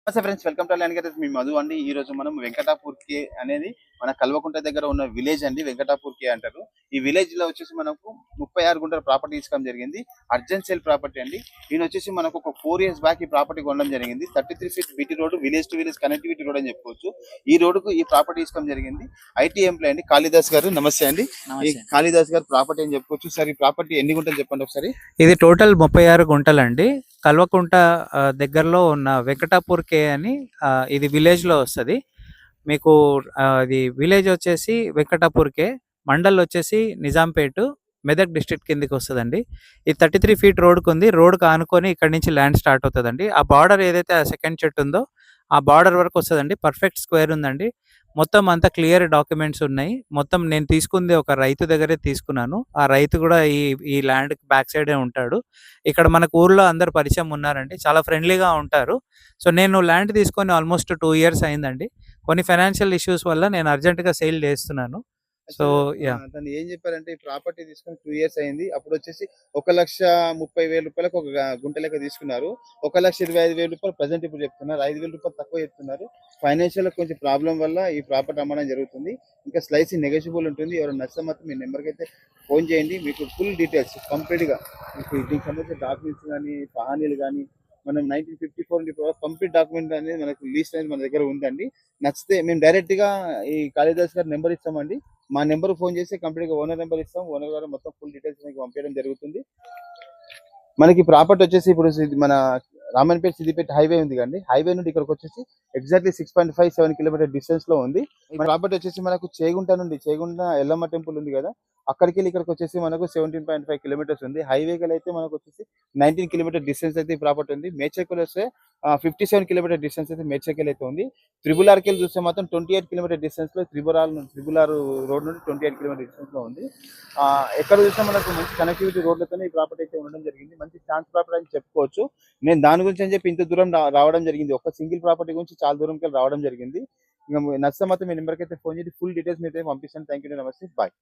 నమస్తే friends, welcome to land getters. మీ మధు అండి. ఈ రోజు మనం వెంకటాపూర్ కే అనేది మన కల్వకుంట దగ్గర ఉన్న విలేజ్ అండి. వెంకటాపూర్ కే అంటారు. ఈ విలేజ్ లో వచ్చేసి మనకు 36 గుంటల ప్రాపర్టీ తీసుకోవడం జరిగింది. అర్జెంట్ సేల్ ప్రాపర్టీ అండి. ఈయన వచ్చేసి మనకు ఒక 4 years బ్యాక్ ఈ ప్రాపర్టీ కొనడం జరిగింది. 33 feet BT road, village to village connectivity road అని చెప్పుకోవచ్చు. ఈ రోడ్డుకు ఈ ప్రాపర్టీ తీసుకోవడం జరిగింది. ఐటీ ఎంప్లాయ్ అండి కాళిదాస్ గారు. నమస్తే అండి. ఈ కాళిదాస్ గారు ప్రాపర్టీ అని చెప్పుకోవచ్చు. సార్, ఈ ప్రాపర్టీ ఎన్ని గుంటలు చెప్పండి ఒకసారి. ఇది టోటల్ 36 గుంటలండి. కల్వకుంట దగ్గరలో ఉన్న వెంకటాపూర్ కే అని ఇది విలేజ్‌లో వస్తది. మీకు ఇది విలేజ్ వచ్చేసి వెంకటాపూర్ కే, మండల్ వచ్చేసి నిజాంపేట్, మెదక్ డిస్ట్రిక్ట్ కిందకి వస్తదండి. ఈ 33 ఫీట్ రోడ్‌కుంది. రోడ్‌కి ఆనుకొని ఇక్కడి నుంచి ల్యాండ్ స్టార్ట్ అవుతదండి. ఆ బార్డర్ ఏదైతే ఆ సెకండ్ చెట్టు ఉందో ఆ బార్డర్ వరకు వస్తదండి. పర్ఫెక్ట్ స్క్వేర్ ఉందండి. మొత్తం అంతా క్లియర్ డాక్యుమెంట్స్ ఉన్నాయి. మొత్తం నేను తీసుకుంది ఒక రైతు దగ్గరే తీసుకున్నాను. ఆ రైతు కూడా ఈ ల్యాండ్‌కి బ్యాక్ సైడే ఉంటాడు. ఇక్కడ మనకు ఊర్లో అందరూ పరిచయం ఉన్నారండి. చాలా ఫ్రెండ్లీగా ఉంటారు. సో, నేను ల్యాండ్ తీసుకొని ఆల్మోస్ట్ 2 years అయిందండి. కొన్ని ఫైనాన్షియల్ ఇష్యూస్ వల్ల నేను అర్జెంట్‌గా సేల్ చేస్తున్నాను. సో, యాక్చువల్‌గా యాహ్! తను ఏం చెప్పారంటే, ఈ ప్రాపర్టీ తీసుకొని 2 years అయింది. అప్పుడొచ్చేసి రూ. 1,30,000 ఒక గుంట లెక్క తీసుకున్నారు. రూ. 1,25,000 ప్రెజెంట్ ఇప్పుడు చెప్తున్నారు. రూ. 5,000 తక్కువ చెప్తున్నారు. ఫైనాన్షియల్‌గా కొంచెం ప్రాబ్లమ్ వల్ల ఈ ప్రాపర్టీ అమ్మడం జరుగుతుంది. ఇంకా స్లైసీ నెగోషియబుల్ ఉంటుంది. ఎవరైనా నచ్చితే మాత్రం మీ నెంబర్‌కైతే ఫోన్ చేయండి. మీకు ఫుల్ డీటెయిల్స్ కంప్లీట్‌గా మీకు దీనికి సంబంధించిన డాక్యుమెంట్స్ గానీ, పహానీలు గానీ, మనం 1954 నుండి కంప్లీట్ డాక్యుమెంట్ అనేది మనకు లీస్ట్ అనేది మన దగ్గర ఉందండి. నచ్చితే మేము డైరెక్ట్‌గా ఈ కాళిదాస్ గారి నెంబర్ ఇస్తామండి. మా నెంబర్ ఫోన్ చేసి కంప్లీట్ గా ఓనర్ నెంబర్ ఇస్తాం. ఓనర్ గారు మొత్తం ఫుల్ డీటెయిల్స్ మీకు పంపించడం జరుగుతుంది. మనకి ప్రాపర్టీ వచ్చేసి ఇప్పుడు మన రామన్పేట సిద్దిపేట హైవే ఉంది కండి. హైవే నుండి ఇక్కడికి వచ్చేసి ఎగ్జాక్ట్లీ 6.57 కిలోమీటర్ డిస్టెన్స్ లో ఉంది. మన ప్రాపర్టీ వచ్చేసి మనకు చేగుంట ఎల్లమ్మ టెంపుల్ ఉంది కదా, అక్కడికి వెళ్ళి ఇక్కడికి వచ్చేసి మనకు 17.5 కిలోమీటర్స్ ఉంది. హైవే కి అయితే మనకు వచ్చేసి 19 కిలోమీటర్ డిస్టెన్స్ అయితే ఈ ప్రాపర్టీ ఉంది. మేడ్చల్ వస్తే 57 కిలోమీటర్ డిస్టెన్స్ అయితే మేడ్చల్ అయితే ఉంది. త్రిబుల్ ఆర్కి చూస్తే మాత్రం 28 కిలోమీటర్ డిస్టెన్స్ లో త్రిబుల్ ఆర్ రోడ్ నుండి 28 కిలోమీటర్ డిస్టెన్స్ లో ఉంది. ఎక్కడ చూసినా మనకు మంచి కనెక్టివిటీ రోడ్లతోనే ఈ ప్రాపర్టీ అయితే ఉండడం జరిగింది. మంచి ఛాన్స్ ప్రాపర్టీ అని చెప్పుకోవచ్చు. నేను దాని గురించి అని చెప్పి ఇంత దూరం రావడం జరిగింది. ఒక సింగిల్ ప్రాపర్టీ గురించి చాలా దూరంకి రావడం జరిగింది. ఇంకా నచ్చితే మాత్రం మీ నెంబర్కి అయితే ఫోన్ చేసి ఫుల్ డీటెయిల్స్ మీద పంపిస్తాను. థ్యాంక్ యూ, నమస్తే, బాయ్.